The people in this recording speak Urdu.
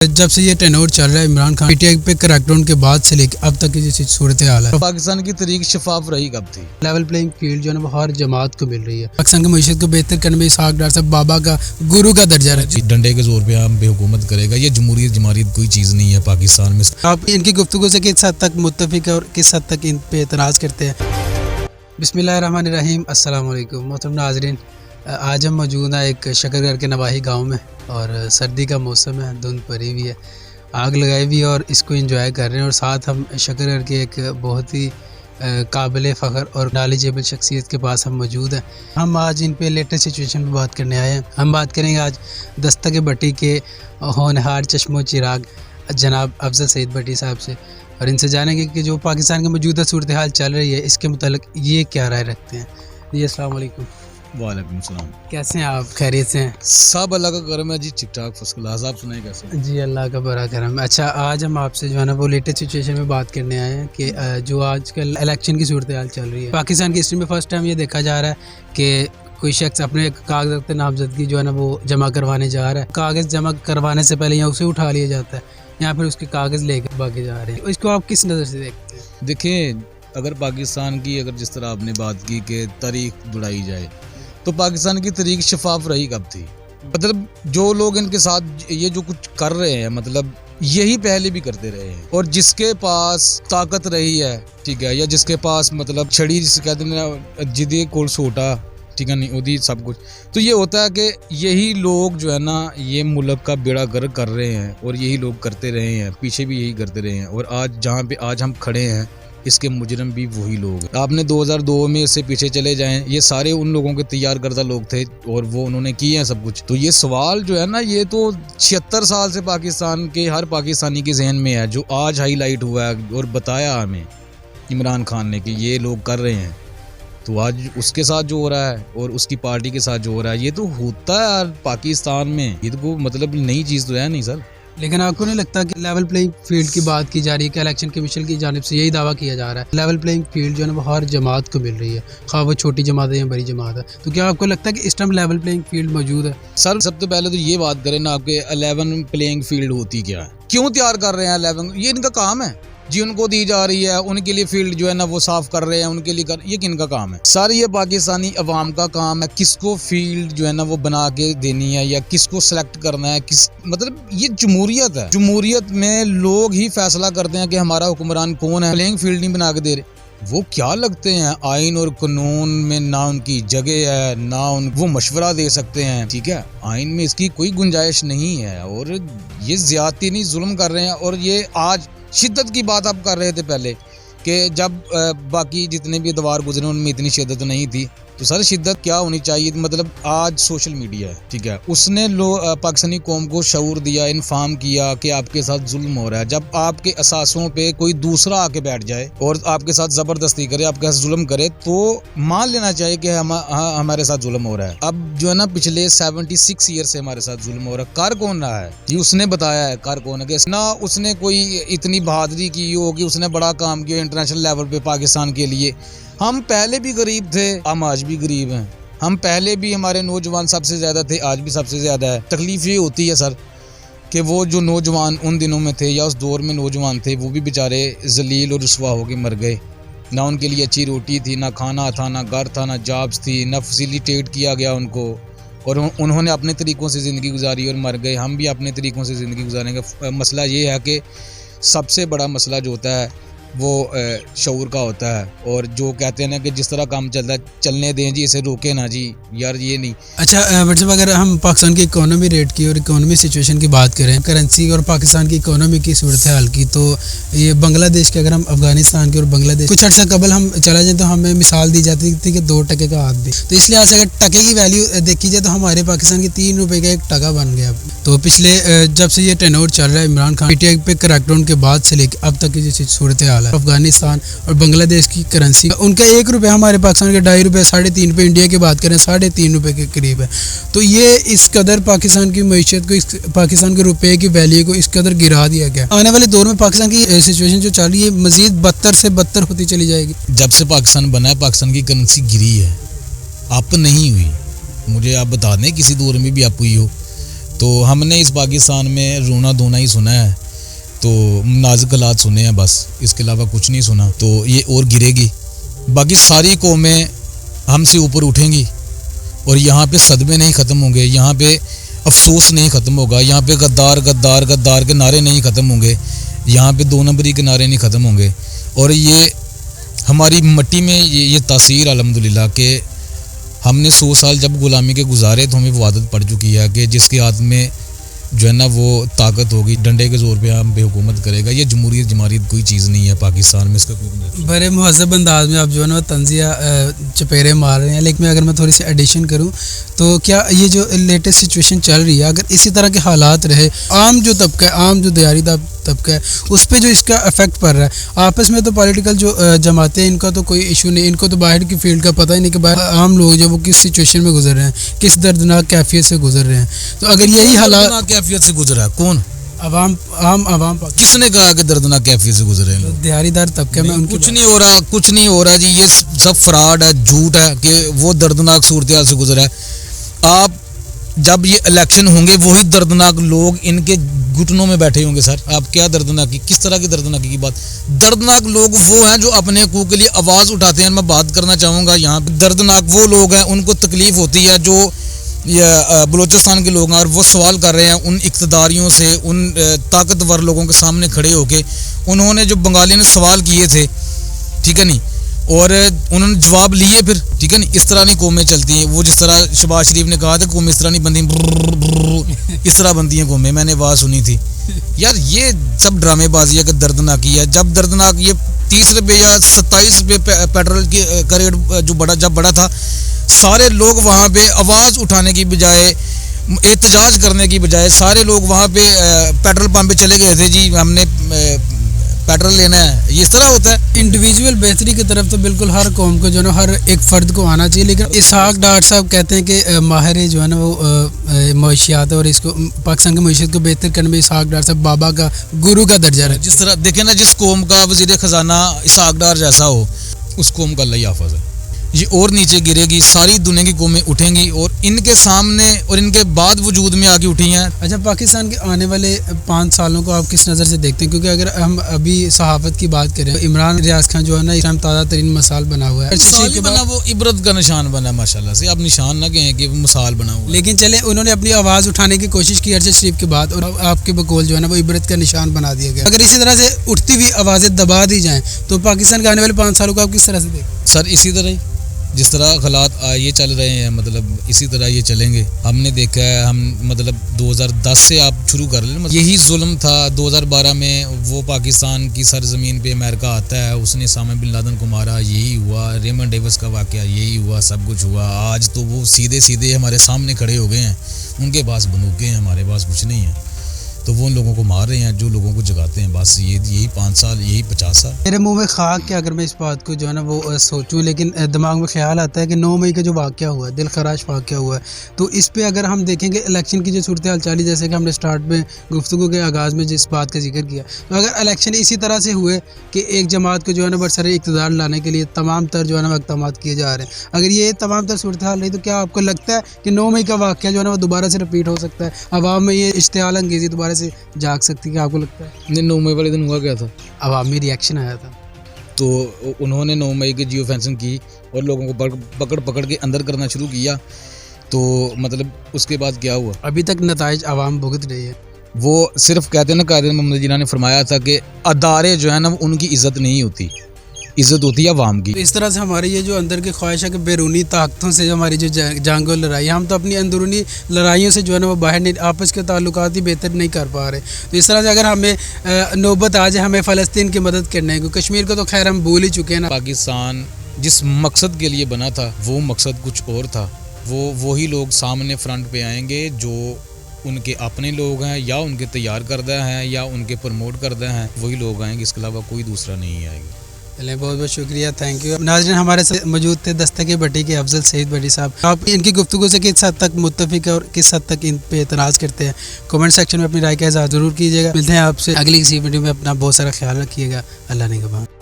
جب سے یہ ٹینور چل رہا ہے Imran Khan P T I پہ کریکڈاؤن کے بعد سے لے کے اب تک کی صورت حال ہے، پاکستان کی تاریخ شفاف رہی کب تھی؟ لیول پلینگ فیلڈ جو ہے نا وہ ہر جماعت کو مل رہی ہے۔ پاکستان کی معیشت کو بہتر کرنے میں اسحاق ڈار صاحب بابا کا گرو کا درجہ رکھتی ہے۔ ڈنڈے کے زور پہ ہم پہ حکومت کرے گا، یہ جمہوریت کوئی چیز نہیں ہے پاکستان میں۔ آپ ان کی گفتگو سے کس حد تک متفق ہے اور کس حد تک ان پہ اعتراض کرتے ہیں؟ بسم اللہ الرحمن الرحیم، السلام علیکم محترم ناظرین، آج ہم موجود ہیں ایک شکرگڑھ کے نواحی گاؤں میں اور سردی کا موسم ہے، دھند پڑی ہوئی ہے، آگ لگائی ہوئی ہے اور اس کو انجوائے کر رہے ہیں۔ اور ساتھ ہم شکرگڑھ کے ایک بہت ہی قابل فخر اور نالیجیبل شخصیت کے پاس ہم موجود ہیں۔ ہم آج ان پہ لیٹسٹ سچویشن پہ بات کرنے آئے ہیں۔ ہم بات کریں گے آج دستک بٹی کے ہونہار چشم و چراغ جناب افضل سعید بٹی صاحب سے، اور ان سے جانیں گے کہ جو پاکستان کی موجودہ صورتحال چل رہی ہے اس کے متعلق یہ کیا رائے رکھتے ہیں۔ جی السلام علیکم۔ وعلیکم السلام۔ کیسے ہیں آپ؟ خیریت سے ہیں؟ سب اللہ کا کرم ہے جی، ٹھیک ٹھاک فرسٹ کلاس۔ آپ سنائیں کیسے ہیں؟ جی اللہ کا بڑا کرم ہے۔ اچھا، آج ہم آپ سے جو ہے نا وہ لیٹسٹ سچویشن میں بات کرنے آئے ہیں کہ جو آج کل الیکشن کی صورتحال چل رہی ہے پاکستان کی ہسٹری میں فرسٹ ٹائم یہ دیکھا جا رہا ہے کہ کوئی شخص اپنے کاغذات نامزدگی جو ہے نا وہ جمع کروانے جا رہا ہے، کاغذ جمع کروانے سے پہلے یہاں اسے اٹھا لیا جاتا ہے، یہاں پھر اس کے کاغذ لے کے بھاگے جا رہے ہیں۔ اس کو آپ کس نظر سے دیکھتے ہیں؟ دیکھیں، اگر پاکستان کی جس طرح آپ نے بات کی کہ تاریخ دڑائی جائے تو پاکستان کی تاریخ شفاف رہی کب تھی؟ مطلب جو لوگ ان کے ساتھ یہ جو کچھ کر رہے ہیں، مطلب یہی پہلے بھی کرتے رہے ہیں، اور جس کے پاس طاقت رہی ہے، ٹھیک ہے، یا جس کے پاس مطلب چھڑی جسے کہتے ہیں جدی کول سوٹا، ٹھیک ہے، نہیں ادی سب کچھ، تو یہ ہوتا ہے کہ یہی لوگ جو ہے نا یہ ملک کا بیڑا گرک کر رہے ہیں، اور یہی لوگ کرتے رہے ہیں، پیچھے بھی یہی کرتے رہے ہیں، اور آج جہاں پہ آج ہم کھڑے ہیں اس کے مجرم بھی وہی لوگ ہیں۔ آپ نے 2002 میں اس سے پیچھے چلے جائیں، یہ سارے ان لوگوں کے تیار کردہ لوگ تھے اور وہ انہوں نے کیے ہیں سب کچھ۔ تو یہ سوال جو ہے نا یہ تو 76 سال سے پاکستان کے ہر پاکستانی کے ذہن میں ہے، جو آج ہائی لائٹ ہوا ہے اور بتایا ہمیں عمران خان نے کہ یہ لوگ کر رہے ہیں، تو آج اس کے ساتھ جو ہو رہا ہے اور اس کی پارٹی کے ساتھ جو ہو رہا ہے یہ تو ہوتا ہے پاکستان میں، یہ تو کوئی مطلب نئی چیز تو ہے نہیں سر۔ لیکن آپ کو نہیں لگتا کہ لیول پلینگ فیلڈ کی بات کی جا رہی ہے کہ الیکشن کمیشن کی جانب سے یہی دعویٰ کیا جا رہا ہے لیول پلینگ فیلڈ جو ہے نا وہ ہر جماعت کو مل رہی ہے، خواہ وہ چھوٹی جماعت ہے یا بڑی جماعت ہے، تو کیا آپ کو لگتا ہے کہ اس ٹائم لیول پلینگ فیلڈ موجود ہے؟ سر سب سے پہلے تو یہ بات کریں نا آپ کے 11 پلینگ فیلڈ ہوتی کیا ہے، کیوں تیار کر رہے ہیں 11؟ یہ ان کا کام ہے جی، ان کو دی جا رہی ہے، ان کے لیے فیلڈ جو ہے نا وہ صاف کر رہے ہیں، ان کے لیے یہ کن کا کام ہے؟ سر یہ پاکستانی عوام کا کام ہے، کس کو فیلڈ جو ہے نا وہ بنا کے دینی ہے یا کس کو سلیکٹ کرنا ہے، مطلب یہ جمہوریت ہے، جمہوریت میں لوگ ہی فیصلہ کرتے ہیں کہ ہمارا حکمران کون ہے، پلینگ فیلڈ نہیں بنا کے دے رہے۔ وہ کیا لگتے ہیں آئین اور قانون میں، نہ ان کی جگہ ہے نہ وہ مشورہ دے سکتے ہیں، ٹھیک ہے، آئین میں اس کی کوئی گنجائش نہیں ہے، اور یہ زیادتی نہیں، ظلم کر رہے ہیں۔ اور یہ آج شدت کی بات آپ کر رہے تھے پہلے کہ جب باقی جتنے بھی ادوار گزرے ان میں اتنی شدت نہیں تھی، تو سر شدت کیا ہونی چاہیے؟ مطلب آج سوشل میڈیا ہے، ٹھیک ہے، اس نے پاکستانی قوم کو شعور دیا، انفارم کیا کہ آپ کے ساتھ ظلم ہو رہا ہے۔ جب آپ کے اثاثوں پہ کوئی دوسرا آ کے بیٹھ جائے اور آپ کے ساتھ زبردستی کرے، آپ کے ساتھ ظلم کرے، تو مان لینا چاہیے کہ ہمارے ساتھ ظلم ہو رہا ہے۔ اب جو ہے نا پچھلے 76 ایئر سے ہمارے ساتھ ظلم ہو رہا ہے، کر کون رہا ہے یہ اس نے بتایا ہے، کر کون ہے کہ نہ اس نے کوئی اتنی بہادری کی ہو کہ اس نے بڑا کام کیا انٹرنیشنل لیول پہ پاکستان کے لیے۔ ہم پہلے بھی غریب تھے، ہم آج بھی غریب ہیں، ہم پہلے بھی ہمارے نوجوان سب سے زیادہ تھے، آج بھی سب سے زیادہ ہے۔ تکلیف یہ ہوتی ہے سر کہ وہ جو نوجوان ان دنوں میں تھے یا اس دور میں نوجوان تھے وہ بھی بیچارے ذلیل اور رسوا ہو کے مر گئے، نہ ان کے لیے اچھی روٹی تھی، نہ کھانا تھا، نہ گھر تھا، نہ جابس تھی، نہ فیسیلیٹیٹ کیا گیا ان کو، اور انہوں نے اپنے طریقوں سے زندگی گزاری اور مر گئے۔ ہم بھی اپنے طریقوں سے زندگی گزاریں گے۔ مسئلہ یہ ہے کہ سب سے بڑا مسئلہ جو ہوتا ہے وہ شعور کا ہوتا ہے، اور جو کہتے ہیں نا کہ جس طرح کام چلتا ہے چلنے دیں جی، اسے روکے نا جی، یار یہ نہیں۔ اچھا مطلب اگر ہم پاکستان کی اکانومی ریٹ کی اور اکانومی سچویشن کی بات کریں، کرنسی اور پاکستان کی اکانومی کی صورتحال کی، تو یہ بنگلہ دیش کے، اگر ہم افغانستان کے اور بنگلہ دیش کچھ عرصہ قبل ہم چلا جائیں تو ہمیں مثال دی جاتی تھی کہ 2 ٹکے کا ہاتھ بھی، تو اس لحاظ سے اگر ٹکے کی ویلیو دیکھی جائے تو ہمارے پاکستان کی 3 روپے کا 1 ٹکا بن گیا۔ تو پچھلے جب سے یہ ٹینور چل رہا ہے Imran Khan P T I پہ کریکڈاؤن کے بعد سے لے کے اب تک کی صورتحال ہے، افغانستان اور بنگلہ دیش کی کرنسی ان کا 1 روپے ہمارے پاکستان کے 2.5 روپے، 3.5 روپے، انڈیا کی بات کریں 3.5 روپے کے قریب ہے۔ تو یہ اس قدر پاکستان کی معیشت کو، پاکستان کے روپے کی ویلیو کو اس قدر گرا دیا گیا۔ آنے والے دور میں پاکستان کی سچویشن جو چل رہی ہے مزید بدتر سے بدتر ہوتی چلی جائے گی۔ جب سے پاکستان بنا ہے پاکستان کی کرنسی گری ہے، اپ نہیں ہوئی۔ مجھے آپ بتا دیں کسی دور میں بھی اپ ہوئی ہو؟ تو ہم نے اس پاکستان میں رونا دھونا ہی سنا ہے, تو نازک حالات سنے ہیں بس, اس کے علاوہ کچھ نہیں سنا. تو یہ اور گرے گی, باقی ساری قومیں ہم سے اوپر اٹھیں گی, اور یہاں پہ صدمے نہیں ختم ہوں گے, یہاں پہ افسوس نہیں ختم ہوگا, یہاں پہ غدار غدار غدار کے نعرے نہیں ختم ہوں گے, یہاں پہ 2 نمبری کے نعرے نہیں ختم ہوں گے. اور یہ ہماری مٹی میں یہ تاثیر الحمدللہ کہ ہم نے 100 سال جب غلامی کے گزارے تو ہمیں وہ عادت پڑ چکی ہے کہ جس کے ہاتھ میں جو ہے نا وہ طاقت ہوگی, ڈنڈے کے زور پہ ہم پہ حکومت کرے گا. یہ جمہوریت جمہوریت کوئی چیز نہیں ہے پاکستان میں, اس کا کوئی بڑے مہذب انداز میں آپ جو ہے نا تنزیہ چپیرے مار رہے ہیں. لیکن اگر میں تھوڑی سی ایڈیشن کروں تو کیا یہ جو لیٹسٹ سچویشن چل رہی ہے, اگر اسی طرح کے حالات رہے, عام جو طبقہ ہے, عام جو دیاری طبقہ ہے, اس پہ جو اس کا افیکٹ پڑ رہا ہے, آپس میں تو پولیٹیکل جو جماعتیں ان کا تو کوئی ایشو نہیں, ان کو تو باہر کی فیلڈ کا پتہ ہی نہیں کہ باہر عام لوگ جو وہ کس سچویشن میں گزر رہے ہیں, کس دردناک کیفیت سے گزر رہے ہیں. تو اگر یہی حالات کیفیت سے گزرا ہے, کون عوام کس نے کہا کہ دردناک کیفیت سے گزرے ہیں لوگ؟ دیہاری دار طبقے میں کچھ نہیں ہو رہا, کچھ نہیں ہو رہا جی, یہ سب فراڈ ہے, جھوٹ ہے کہ وہ دردناک صورتحال سے گزرا ہے. آپ جب یہ الیکشن ہوں گے وہی دردناک لوگ ان کے گھٹنوں میں بیٹھے ہوں گے. سر آپ کیا دردناکی, کس طرح کی دردناکی کی بات؟ دردناک لوگ وہ ہیں جو اپنے حقوق کے لیے آواز اٹھاتے ہیں. میں بات کرنا چاہوں گا یہاں پہ, دردناک وہ لوگ ہیں ان کو تکلیف ہوتی ہے جو بلوچستان کے لوگ ہیں, اور وہ سوال کر رہے ہیں ان اقتداریوں سے, ان طاقتور لوگوں کے سامنے کھڑے ہو کے. انہوں نے جو بنگالی نے سوال کیے تھے, ٹھیک ہے نہیں, اور انہوں نے جواب لیے پھر, ٹھیک ہے نہیں. اس طرح نہیں قومیں چلتی ہیں. وہ جس طرح شہباز شریف نے کہا تھا قومیں اس طرح نہیں بنتی, اس طرح بنتی ہیں قومیں. میں نے آواز سنی تھی یار, یہ سب ڈرامے بازی ہے کہ دردناکی ہے. جب دردناک یہ 30 روپے یا 27 روپے پیٹرول کا ریٹ جو جب بڑا تھا, سارے لوگ وہاں پہ آواز اٹھانے کی بجائے, احتجاج کرنے کی بجائے, سارے لوگ وہاں پہ پیٹرول پمپ پہ چلے گئے تھے جی ہم نے پیٹرول لینا ہے. یہ اس طرح ہوتا ہے. انڈیویجول بہتری کی طرف تو بالکل ہر قوم کو جو ہے نا, ہر ایک فرد کو آنا چاہیے. لیکن اسحاق ڈار صاحب کہتے ہیں کہ ماہر جو ہے نا وہ معاشیات ہے, اور اس کو پاکستان کی معیشت کو بہتر کرنے میں اسحاق ڈار صاحب بابا کا گرو کا درجہ ہے. جس طرح دیکھیں نا, جس قوم کا وزیر خزانہ اسحاق ڈار جیسا ہو, اس قوم کا اللہ ہی حافظ ہے. یہ اور نیچے گرے گی, ساری دنیا کی قومیں اٹھیں گی, اور ان کے سامنے اور ان کے بعد وجود میں آگے اٹھی ہیں. اچھا, پاکستان کے آنے والے 5 سالوں کو آپ کس نظر سے دیکھتے ہیں؟ کیونکہ اگر ہم ابھی صحافت کی بات کریں, عمران ریاض خان جو ہے نا اس ٹائم تازہ ترین مثال بنا ہوا ہے. وہ عبرت کا نشان بنا, ماشاءاللہ سے. آپ نشان نہ کہیں کہ وہ مثال بنا ہوا, لیکن چلے انہوں نے اپنی آواز اٹھانے کی کوشش کی ارشد شریف کے بعد, اور آپ کے بقول جو ہے نا وہ عبرت کا نشان بنا دیا گیا. اگر اسی طرح سے اٹھتی ہوئی آوازیں دبا دی جائیں تو پاکستان کے آنے والے 5 سالوں کو آپ کس طرح سے دیکھیں؟ سر اسی طرح ہی جس طرح حالات یہ چل رہے ہیں, مطلب اسی طرح یہ چلیں گے. ہم نے دیکھا ہے, ہم مطلب 2010 سے آپ شروع کر لیں, یہی ظلم تھا. 2012 میں وہ پاکستان کی سرزمین پہ امریکہ آتا ہے, اس نے اسامہ بن لادن کو مارا, یہی ہوا. ریمنڈ ڈیوس کا واقعہ یہی ہوا, سب کچھ ہوا. آج تو وہ سیدھے سیدھے ہمارے سامنے کھڑے ہو گئے ہیں, ان کے پاس بندوقیں ہیں, ہمارے پاس کچھ نہیں ہے. تو وہ ان لوگوں کو مار رہے ہیں جو لوگوں کو جگاتے ہیں. بس یہی 5 سال, یہی 50 سال. میرے منہ میں خاک کہ اگر میں اس بات کو جو ہے نا وہ سوچوں, لیکن دماغ میں خیال آتا ہے کہ 9 مئی کا جو واقعہ ہوا ہے, دل خراش واقعہ ہوا ہے, تو اس پہ اگر ہم دیکھیں کہ الیکشن کی جو صورتحال چلی, جیسے کہ ہم نے سٹارٹ میں گفتگو کے آغاز میں جس بات کا ذکر کیا, تو اگر الیکشن اسی طرح سے ہوئے کہ ایک جماعت کو جو ہے نا برسر اقتدار لانے کے لیے تمام تر جو ہے نا اقدامات کیے جا رہے ہیں, اگر یہ تمام تر صورتحال رہی, تو کیا آپ کو لگتا ہے کہ 9 مئی کا واقعہ جو ہے نا وہ دوبارہ سے رپیٹ ہو سکتا ہے, عوام میں یہ اشتعال انگیزی دوبارہ سے جاگ سکتی ہے؟ کیا آپ کو لگتا ہے؟ 9 مئی والے دن ہوا کیا تھا, عوامی ریئیکشن آیا تھا. تو انہوں نے 9 مئی کی جیو فینسنگ کی اور لوگوں کو پکڑ کے اندر کرنا شروع کیا. تو مطلب اس کے بعد کیا ہوا؟ ابھی تک نتائج عوام بھگت رہی ہے. وہ صرف کہتے ہیں نا, قائد محمد جناح نے فرمایا تھا کہ ادارے جو ہے نا ان کی عزت نہیں ہوتی, عزت ہوتی ہے عوام کی. اس طرح سے ہماری یہ جو اندر کی خواہش ہے کہ بیرونی طاقتوں سے ہماری جو جنگ و لڑائی, ہم تو اپنی اندرونی لڑائیوں سے جو ہے نا وہ باہر نہیں, آپس کے تعلقات ہی بہتر نہیں کر پا رہے. تو اس طرح سے اگر ہمیں نوبت آ جائے ہمیں فلسطین کی مدد کرنے کی, کشمیر کو تو خیر ہم بھول ہی چکے ہیں نا. پاکستان جس مقصد کے لیے بنا تھا وہ مقصد کچھ اور تھا. وہی لوگ سامنے فرنٹ پہ آئیں گے جو ان کے اپنے لوگ ہیں یا ان کے تیار کردہ ہیں یا ان کے پروموٹ کردہ ہیں, وہی لوگ آئیں گے, اس کے علاوہ کوئی دوسرا نہیں آئے گا. چلیں, بہت بہت شکریہ, تھینک یو. ناظرین, ہمارے ساتھ موجود تھے دستک بٹی کے افضل سعید بٹی صاحب. آپ ان کی گفتگو سے کس حد تک متفق ہے اور کس حد تک ان پہ اعتراض کرتے ہیں, کمنٹ سیکشن میں اپنی رائے کا اظہار ضرور کیجیے گا. ملتے ہیں آپ سے اگلی کسی ویڈیو میں. اپنا بہت سارا خیال رکھیے گا. اللہ نگہبان.